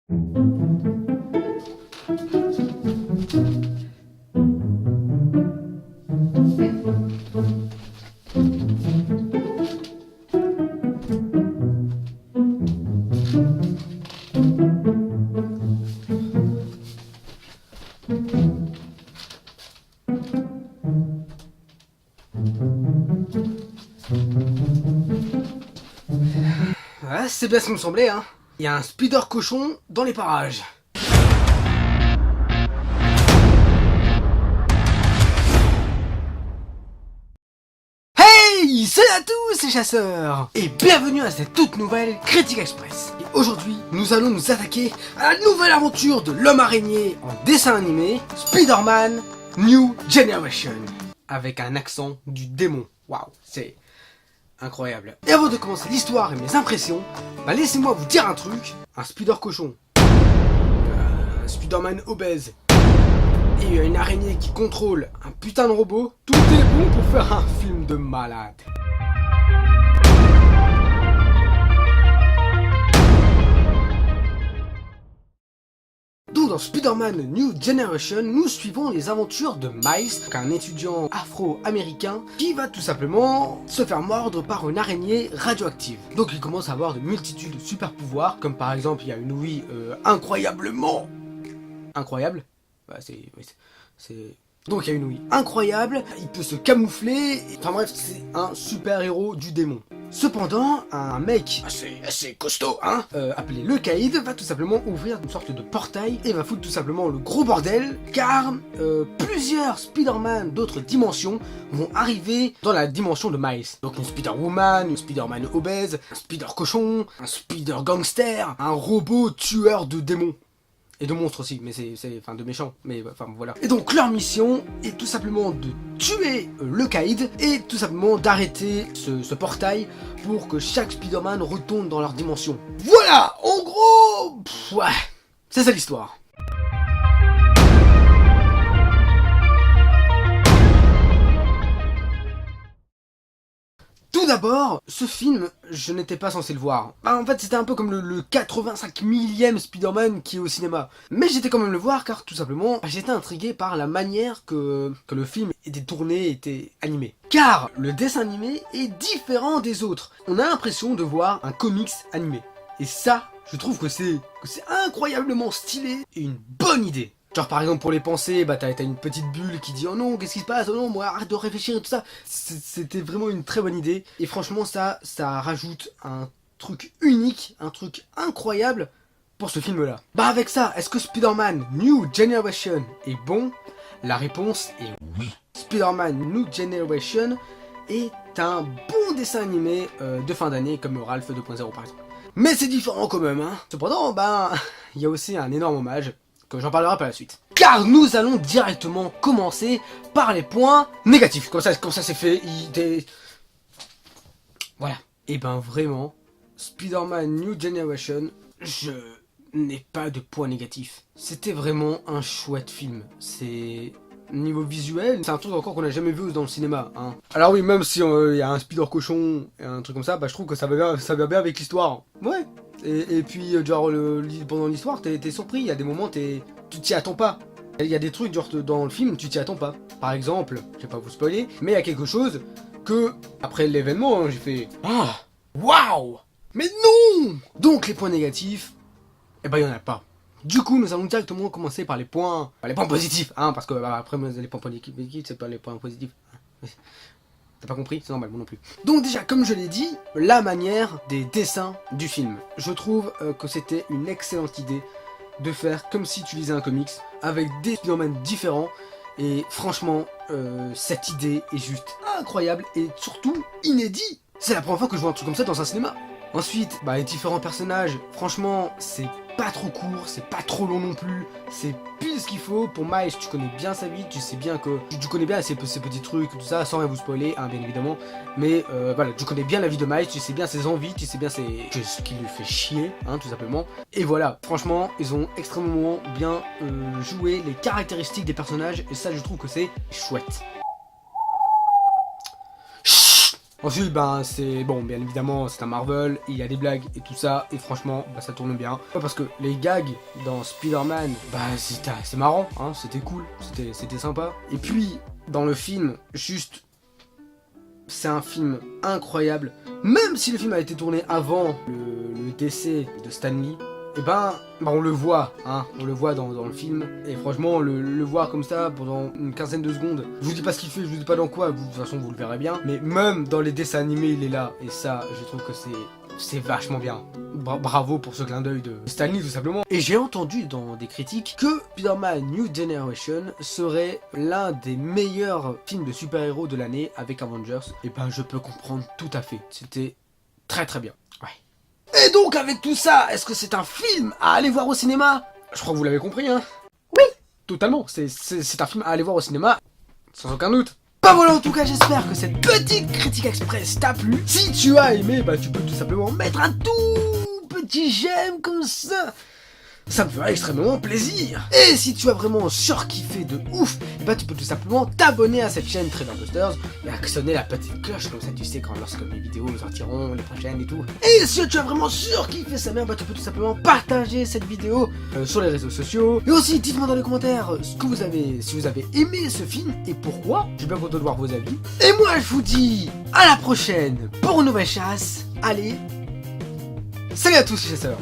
Ouais, c'est bien ce qui me semblait, hein. Il y a un speeder cochon dans les parages. Hey, salut à tous les chasseurs et bienvenue à cette toute nouvelle Critique Express. Et aujourd'hui, nous allons nous attaquer à la nouvelle aventure de l'homme araignée en dessin animé Spider-Man New Generation. Avec un accent du démon. Waouh, c'est incroyable. Et avant de commencer l'histoire et mes impressions, laissez-moi vous dire un truc. Un spider cochon, un Spider-Man obèse et une araignée qui contrôle un putain de robot, tout est bon pour faire un film de malade. Donc dans Spider-Man New Generation, nous suivons les aventures de Miles, un étudiant afro-américain qui va tout simplement se faire mordre par une araignée radioactive. Donc il commence à avoir de multitudes de super pouvoirs, comme par exemple il y a une ouïe incroyablement incroyable. Bah, donc il y a une ouïe incroyable, il peut se camoufler, enfin bref, c'est un super héros du démon. Cependant, un mec assez costaud, appelé le Caïd, va tout simplement ouvrir une sorte de portail et va foutre tout simplement le gros bordel, car plusieurs Spider-Man d'autres dimensions vont arriver dans la dimension de Miles. Donc une Spider-Woman, une Spider-Man obèse, un Spider-Cochon, un Spider-Gangster, un robot tueur de démons. Et de monstres aussi, mais enfin de méchants, mais enfin voilà. Et donc leur mission est tout simplement de tuer le Caïd et tout simplement d'arrêter ce portail pour que chaque Spider-Man retourne dans leur dimension. Voilà, en gros, ouais, c'est ça l'histoire. Tout d'abord, ce film, je n'étais pas censé le voir. En fait, c'était un peu comme le 85 millième Spider-Man qui est au cinéma. Mais j'étais quand même le voir car tout simplement, j'étais intrigué par la manière que le film était tourné, était animé. Car le dessin animé est différent des autres. On a l'impression de voir un comics animé. Et ça, je trouve que c'est incroyablement stylé et une bonne idée. Genre par exemple pour les pensées, t'as une petite bulle qui dit oh non qu'est-ce qui se passe, oh non moi arrête de réfléchir et tout ça. C'était vraiment une très bonne idée et franchement ça rajoute un truc unique, un truc incroyable pour ce film là. Avec ça, est-ce que Spider-Man New Generation est bon? La réponse est oui. Spider-Man New Generation est un bon dessin animé de fin d'année comme Ralph 2.0 par exemple. Mais c'est différent quand même Cependant il y a aussi un énorme hommage que j'en parlerai par la suite. Car nous allons directement commencer par les points négatifs. Comme ça c'est fait, voilà. Et vraiment, Spider-Man New Generation, je n'ai pas de points négatifs. C'était vraiment un chouette film. C'est... Niveau visuel, c'est un truc encore qu'on n'a jamais vu dans le cinéma. Alors oui, même si y a un Spider-Cochon et un truc comme ça, je trouve que ça va bien avec l'histoire. Ouais. Et puis genre pendant l'histoire t'es surpris, il y a des moments tu t'y attends pas. Il y a des trucs genre dans le film tu t'y attends pas. Par exemple, je vais pas vous spoiler, mais il y a quelque chose que après l'événement j'ai fait ah waouh mais non. Donc les points négatifs, il y en a pas. Du coup nous allons directement commencer par les points positifs parce que après les points négatifs c'est pas les points positifs. T'as pas compris? C'est normal, moi non plus. Donc déjà, comme je l'ai dit, la manière des dessins du film. Je trouve que c'était une excellente idée de faire comme si tu lisais un comics, avec des Spider-Man différents, et franchement, cette idée est juste incroyable, et surtout inédit. C'est la première fois que je vois un truc comme ça dans un cinéma. Ensuite, les différents personnages, franchement, c'est pas trop court, c'est pas trop long non plus, c'est pile ce qu'il faut. Pour Miles, tu connais bien sa vie, tu sais bien que... Tu connais bien ses petits trucs, tout ça, sans rien vous spoiler, bien évidemment. Mais voilà, tu connais bien la vie de Miles, tu sais bien ses envies, tu sais bien ce qui lui fait chier, tout simplement. Et voilà, franchement, ils ont extrêmement bien joué les caractéristiques des personnages, et ça, je trouve que c'est chouette. Ensuite, ben, c'est bon, bien évidemment, c'est un Marvel, il y a des blagues et tout ça, et franchement, bah, ça tourne bien. Parce que les gags dans Spider-Man, bah, c'est marrant, hein, c'était cool, c'était sympa. Et puis, dans le film, juste, c'est un film incroyable. Même si le film a été tourné avant le décès de Stan Lee, et ben on le voit, hein, on le voit dans le film, et franchement, le voir comme ça pendant une quinzaine de secondes, je vous dis pas ce qu'il fait, je vous dis pas dans quoi, de toute façon vous le verrez bien, mais même dans les dessins animés il est là, et ça, je trouve que c'est vachement bien. Bravo pour ce clin d'œil de Stan Lee tout simplement. Et j'ai entendu dans des critiques que Spider-Man New Generation serait l'un des meilleurs films de super-héros de l'année avec Avengers, et ben je peux comprendre tout à fait, c'était très très bien. Ouais. Et donc avec tout ça, est-ce que c'est un film à aller voir au cinéma? Je crois que vous l'avez compris, hein. Oui, totalement, c'est un film à aller voir au cinéma, sans aucun doute. Bah voilà, en tout cas j'espère que cette petite critique express t'a plu. Si tu as aimé, bah tu peux tout simplement mettre un tout petit j'aime comme ça me ferait extrêmement plaisir. Et si tu as vraiment surkiffé de ouf, bah tu peux tout simplement t'abonner à cette chaîne Trailer Busters et actionner la petite cloche, comme ça tu sais quand lorsque mes vidéos sortiront, les prochaines et tout. Et si tu as vraiment surkiffé sa mère, bah tu peux tout simplement partager cette vidéo sur les réseaux sociaux. Et aussi dites-moi dans les commentaires ce que vous avez, si vous avez aimé ce film et pourquoi. J'ai bien content de voir vos avis. Et moi je vous dis à la prochaine pour une nouvelle chasse. Allez, salut à tous les chasseurs.